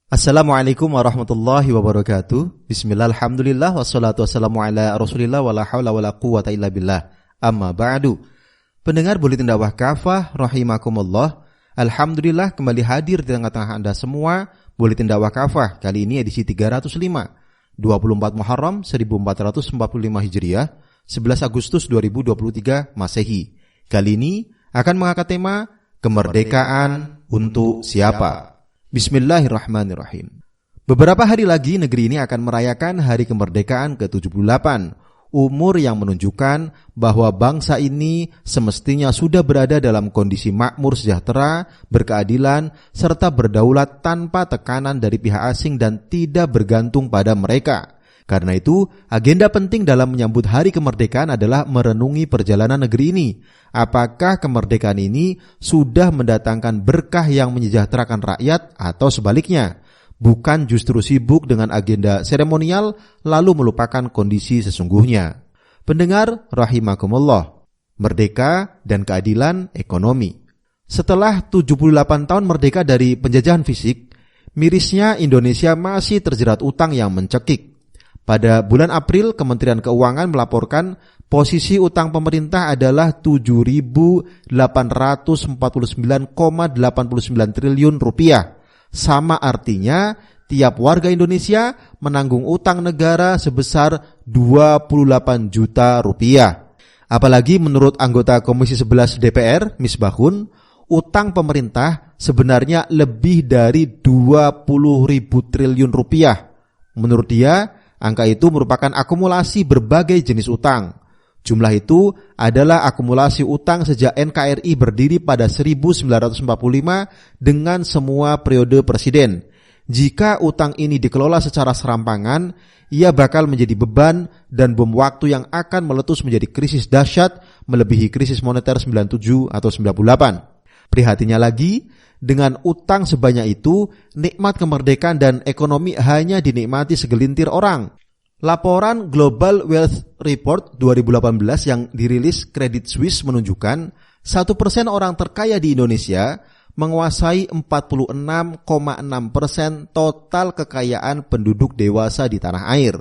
Assalamualaikum warahmatullahi wabarakatuh. Bismillah, alhamdulillah, wassalatu wassalamu ala rasulillah, wala hawla wala quwata illa billah. Amma ba'du. Pendengar Buletin Dakwah Kafah rahimakumullah. Alhamdulillah kembali hadir di tengah-tengah Anda semua Buletin Dakwah Kafah. Kali ini edisi 305, 24 Muharram 1445 Hijriah, 11 Agustus 2023 Masehi. Kali ini akan mengangkat tema kemerdekaan untuk siapa? Bismillahirrahmanirrahim. Beberapa hari lagi negeri ini akan merayakan Hari Kemerdekaan ke-78, umur yang menunjukkan bahwa bangsa ini semestinya sudah berada dalam kondisi makmur sejahtera, berkeadilan, serta berdaulat tanpa tekanan dari pihak asing dan tidak bergantung pada mereka. Karena itu, agenda penting dalam menyambut Hari Kemerdekaan adalah merenungi perjalanan negeri ini. Apakah kemerdekaan ini sudah mendatangkan berkah yang menyejahterakan rakyat atau sebaliknya? Bukan justru sibuk dengan agenda seremonial lalu melupakan kondisi sesungguhnya. Pendengar rahimakumullah, merdeka dan keadilan ekonomi. Setelah 78 tahun merdeka dari penjajahan fisik, mirisnya Indonesia masih terjerat utang yang mencekik. Pada bulan April, Kementerian Keuangan melaporkan posisi utang pemerintah adalah 7.849,89 triliun rupiah. Sama artinya, tiap warga Indonesia menanggung utang negara sebesar 28 juta rupiah. Apalagi menurut anggota Komisi 11 DPR, Misbahun, utang pemerintah sebenarnya lebih dari 20.000 triliun rupiah. Menurut dia, angka itu merupakan akumulasi berbagai jenis utang. Jumlah itu adalah akumulasi utang sejak NKRI berdiri pada 1945 dengan semua periode presiden. Jika utang ini dikelola secara serampangan, ia bakal menjadi beban dan bom waktu yang akan meletus menjadi krisis dahsyat melebihi krisis moneter 97 atau 98. Prihatinnya lagi, dengan utang sebanyak itu, nikmat kemerdekaan dan ekonomi hanya dinikmati segelintir orang. Laporan Global Wealth Report 2018 yang dirilis Credit Suisse menunjukkan 1% orang terkaya di Indonesia menguasai 46,6% total kekayaan penduduk dewasa di tanah air.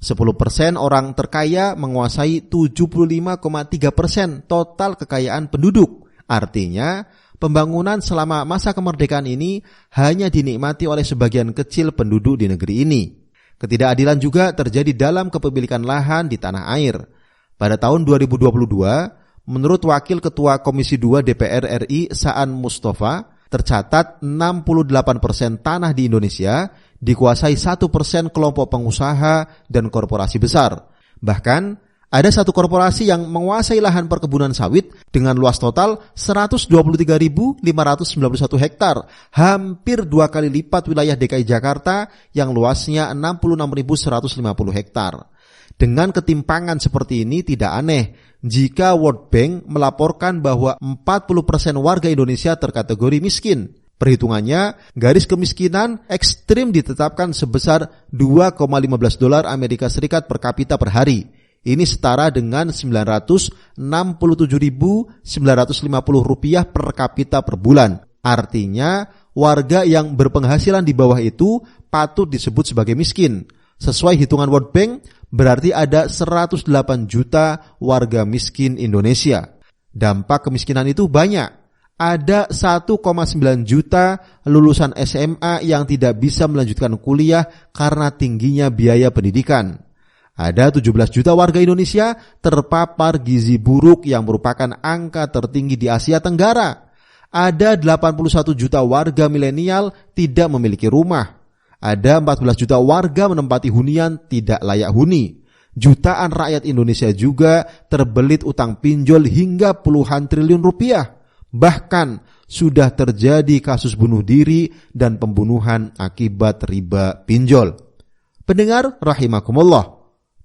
10% orang terkaya menguasai 75,3% total kekayaan penduduk. Artinya, pembangunan selama masa kemerdekaan ini hanya dinikmati oleh sebagian kecil penduduk di negeri ini. Ketidakadilan juga terjadi dalam kepemilikan lahan di tanah air. Pada tahun 2022, menurut Wakil Ketua Komisi 2 DPR RI Saan Mustafa, tercatat 68% tanah di Indonesia dikuasai 1% kelompok pengusaha dan korporasi besar. Bahkan, ada satu korporasi yang menguasai lahan perkebunan sawit dengan luas total 123.591 hektar, hampir 2 kali lipat wilayah DKI Jakarta yang luasnya 66.150 hektar. Dengan ketimpangan seperti ini tidak aneh jika World Bank melaporkan bahwa 40% warga Indonesia terkategori miskin. Perhitungannya, garis kemiskinan ekstrim ditetapkan sebesar $2,15 Amerika Serikat per kapita per hari. Ini setara dengan Rp967.950 per kapita per bulan. Artinya, warga yang berpenghasilan di bawah itu patut disebut sebagai miskin. Sesuai hitungan World Bank, berarti ada 108 juta warga miskin Indonesia. Dampak kemiskinan itu banyak. Ada 1,9 juta lulusan SMA yang tidak bisa melanjutkan kuliah karena tingginya biaya pendidikan. Ada 17 juta warga Indonesia terpapar gizi buruk yang merupakan angka tertinggi di Asia Tenggara. Ada 81 juta warga milenial tidak memiliki rumah. Ada 14 juta warga menempati hunian tidak layak huni. Jutaan rakyat Indonesia juga terbelit utang pinjol hingga puluhan triliun rupiah. Bahkan sudah terjadi kasus bunuh diri dan pembunuhan akibat riba pinjol. Pendengar rahimakumullah,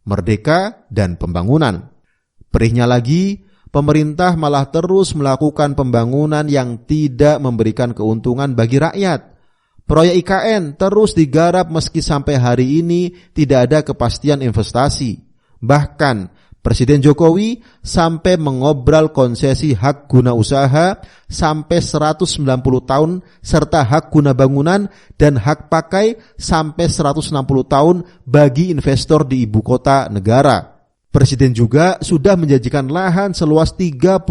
merdeka dan pembangunan. Perihnya lagi, pemerintah malah terus melakukan pembangunan yang tidak memberikan keuntungan bagi rakyat. Proyek IKN terus digarap meski sampai hari ini tidak ada kepastian investasi. Bahkan Presiden Jokowi sampai mengobral konsesi hak guna usaha sampai 190 tahun serta hak guna bangunan dan hak pakai sampai 160 tahun bagi investor di ibu kota negara. Presiden juga sudah menjanjikan lahan seluas 34.000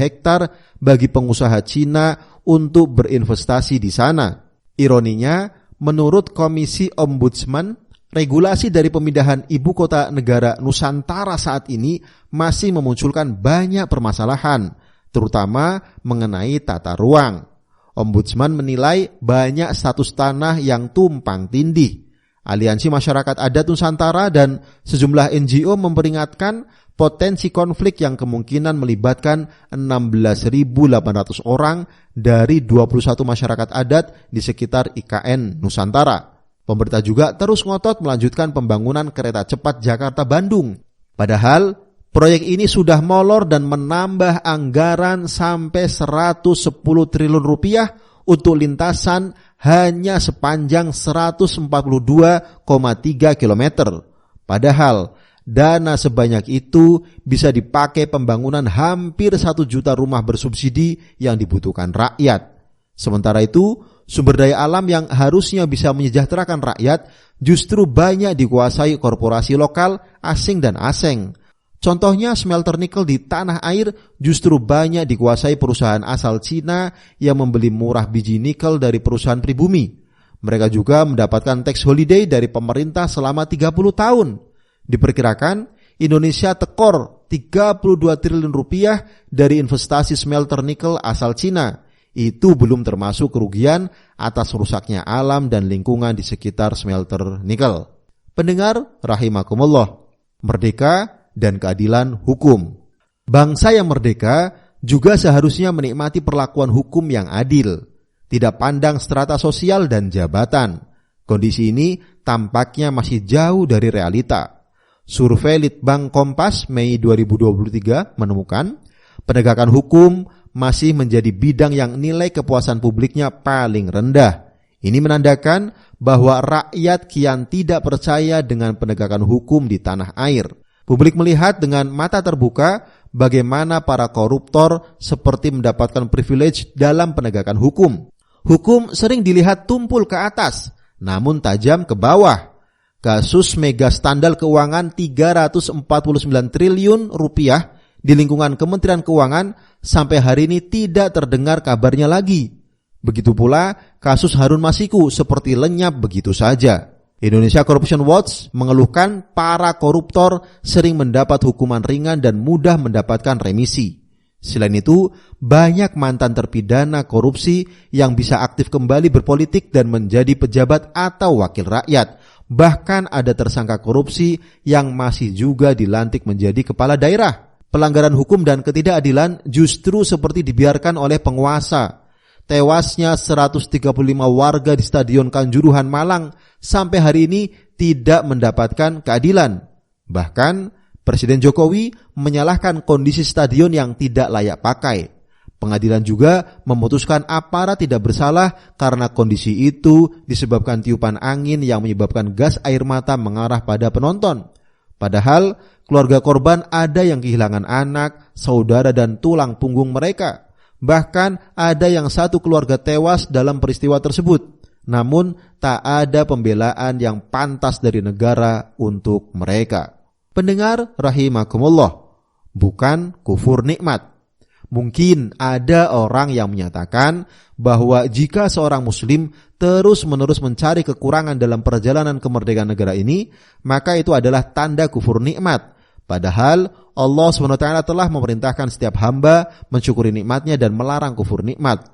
hektar bagi pengusaha Cina untuk berinvestasi di sana. Ironinya, menurut Komisi Ombudsman, regulasi dari pemindahan ibu kota negara Nusantara saat ini masih memunculkan banyak permasalahan, terutama mengenai tata ruang. Ombudsman menilai banyak status tanah yang tumpang tindih. Aliansi Masyarakat Adat Nusantara dan sejumlah NGO memperingatkan potensi konflik yang kemungkinan melibatkan 16.800 orang dari 21 masyarakat adat di sekitar IKN Nusantara. Pemerintah juga terus ngotot melanjutkan pembangunan kereta cepat Jakarta-Bandung. Padahal proyek ini sudah molor dan menambah anggaran sampai 110 triliun rupiah untuk lintasan hanya sepanjang 142,3 km. Padahal dana sebanyak itu bisa dipakai pembangunan hampir 1 juta rumah bersubsidi yang dibutuhkan rakyat. Sementara itu, sumber daya alam yang harusnya bisa menyejahterakan rakyat justru banyak dikuasai korporasi lokal, asing dan asing. Contohnya smelter nikel di tanah air justru banyak dikuasai perusahaan asal Cina yang membeli murah biji nikel dari perusahaan pribumi. Mereka juga mendapatkan tax holiday dari pemerintah selama 30 tahun. Diperkirakan Indonesia tekor 32 triliun rupiah dari investasi smelter nikel asal Cina. Itu belum termasuk kerugian atas rusaknya alam dan lingkungan di sekitar smelter nikel. Pendengar rahimakumullah, merdeka dan keadilan hukum. Bangsa yang merdeka juga seharusnya menikmati perlakuan hukum yang adil, tidak pandang strata sosial dan jabatan. Kondisi ini tampaknya masih jauh dari realita. Survei Litbang Kompas Mei 2023 menemukan penegakan hukum masih menjadi bidang yang nilai kepuasan publiknya paling rendah. Ini menandakan bahwa rakyat kian tidak percaya dengan penegakan hukum di tanah air. Publik melihat dengan mata terbuka bagaimana para koruptor seperti mendapatkan privilege dalam penegakan hukum. Hukum sering dilihat tumpul ke atas, namun tajam ke bawah. Kasus mega skandal keuangan 349 triliun rupiah di lingkungan Kementerian Keuangan sampai hari ini tidak terdengar kabarnya lagi. Begitu pula kasus Harun Masiku seperti lenyap begitu saja. Indonesia Corruption Watch mengeluhkan para koruptor sering mendapat hukuman ringan dan mudah mendapatkan remisi. Selain itu, banyak mantan terpidana korupsi yang bisa aktif kembali berpolitik dan menjadi pejabat atau wakil rakyat. Bahkan ada tersangka korupsi yang masih juga dilantik menjadi kepala daerah. Pelanggaran hukum dan ketidakadilan justru seperti dibiarkan oleh penguasa. Tewasnya 135 warga di Stadion Kanjuruhan Malang sampai hari ini tidak mendapatkan keadilan. Bahkan Presiden Jokowi menyalahkan kondisi stadion yang tidak layak pakai. Pengadilan juga memutuskan aparat tidak bersalah karena kondisi itu disebabkan tiupan angin yang menyebabkan gas air mata mengarah pada penonton. Padahal keluarga korban ada yang kehilangan anak, saudara dan tulang punggung mereka. Bahkan ada yang satu keluarga tewas dalam peristiwa tersebut. Namun tak ada pembelaan yang pantas dari negara untuk mereka. Pendengar rahimakumullah, bukan kufur nikmat. Mungkin ada orang yang menyatakan bahwa jika seorang muslim terus-menerus mencari kekurangan dalam perjalanan kemerdekaan negara ini, maka itu adalah tanda kufur nikmat. Padahal Allah SWT telah memerintahkan setiap hamba mensyukuri nikmatnya dan melarang kufur nikmat.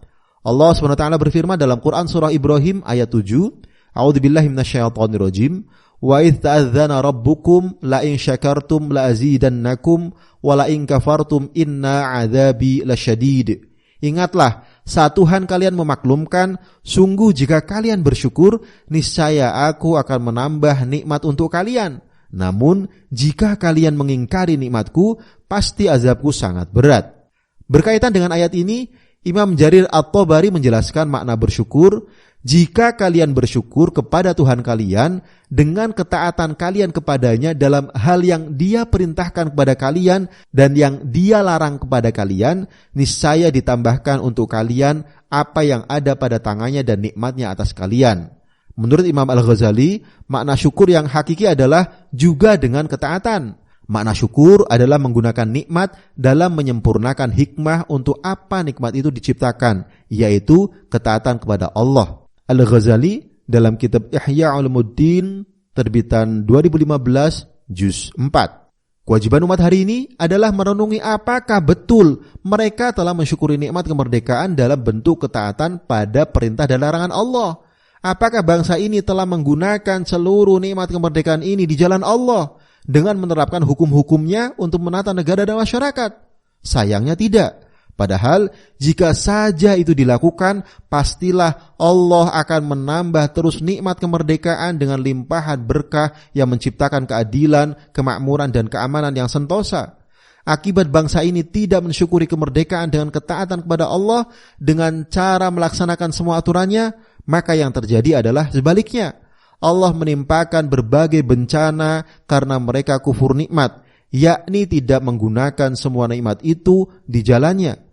Allah SWT berfirman dalam Quran surah Ibrahim ayat 7, A'udzubillahi minasyaitonirrajim, wa idz ta'adzana rabbukum la in syakartum la azidannakum wa la in kafartum inna 'adzabi lasyadid. Ingatlah, saat Tuhan kalian memaklumkan, sungguh jika kalian bersyukur, niscaya aku akan menambah nikmat untuk kalian. Namun, jika kalian mengingkari nikmatku, pasti azabku sangat berat. Berkaitan dengan ayat ini, Imam Jarir At-Tabari menjelaskan makna bersyukur. Jika kalian bersyukur kepada Tuhan kalian dengan ketaatan kalian kepadanya dalam hal yang Dia perintahkan kepada kalian dan yang Dia larang kepada kalian, niscaya ditambahkan untuk kalian apa yang ada pada tangannya dan nikmatnya atas kalian. Menurut Imam Al-Ghazali, makna syukur yang hakiki adalah juga dengan ketaatan. Makna syukur adalah menggunakan nikmat dalam menyempurnakan hikmah untuk apa nikmat itu diciptakan, yaitu ketaatan kepada Allah. Al-Ghazali dalam kitab Ihya Ulumuddin terbitan 2015 juz 4. Kewajiban umat hari ini adalah merenungi apakah betul mereka telah mensyukuri nikmat kemerdekaan dalam bentuk ketaatan pada perintah dan larangan Allah. Apakah bangsa ini telah menggunakan seluruh nikmat kemerdekaan ini di jalan Allah dengan menerapkan hukum-hukumnya untuk menata negara dan masyarakat? Sayangnya tidak. Padahal jika saja itu dilakukan, pastilah Allah akan menambah terus nikmat kemerdekaan dengan limpahan berkah yang menciptakan keadilan, kemakmuran dan keamanan yang sentosa. Akibat bangsa ini tidak mensyukuri kemerdekaan dengan ketaatan kepada Allah dengan cara melaksanakan semua aturannya, maka yang terjadi adalah sebaliknya. Allah menimpakan berbagai bencana karena mereka kufur nikmat, yakni tidak menggunakan semua nikmat itu di jalannya.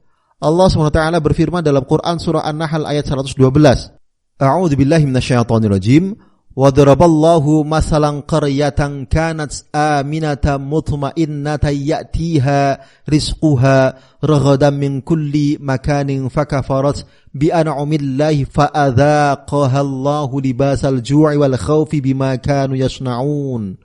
Allah SWT berfirman dalam Quran surah An-Nahl ayat 112. A'udzu billahi minasyaitonir rajim. Wa daraballahu masalan qaryatan kanat aminatan mutmainnatan ya'tiha rizquha raghadan min kulli makanin fakafarat bi an'amillahi fa'adzaqaha Allahu libasal ju'i wal khaufi bima kanu yasna'un.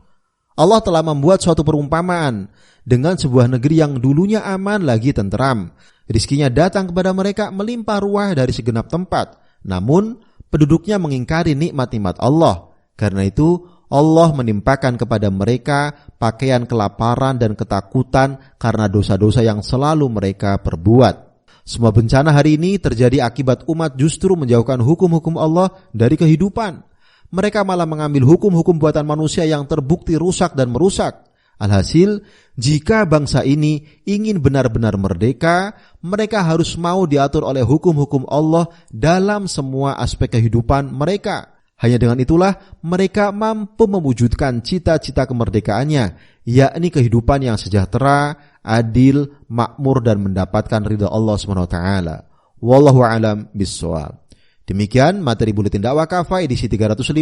Allah telah membuat suatu perumpamaan dengan sebuah negeri yang dulunya aman lagi tenteram. Rizkinya datang kepada mereka melimpah ruah dari segenap tempat. Namun penduduknya mengingkari nikmat-nikmat Allah. Karena itu Allah menimpakan kepada mereka pakaian kelaparan dan ketakutan karena dosa-dosa yang selalu mereka perbuat. Semua bencana hari ini terjadi akibat umat justru menjauhkan hukum-hukum Allah dari kehidupan. Mereka malah mengambil hukum-hukum buatan manusia yang terbukti rusak dan merusak. Alhasil, jika bangsa ini ingin benar-benar merdeka, mereka harus mau diatur oleh hukum-hukum Allah dalam semua aspek kehidupan mereka. Hanya dengan itulah mereka mampu mewujudkan cita-cita kemerdekaannya, yakni kehidupan yang sejahtera, adil, makmur dan mendapatkan ridha Allah SWT. Wallahu a'lam bishawab. Demikian materi Buletin Dakwah Kafah edisi 305,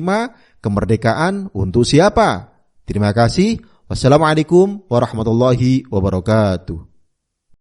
kemerdekaan untuk siapa? Terima kasih. Wassalamualaikum warahmatullahi wabarakatuh.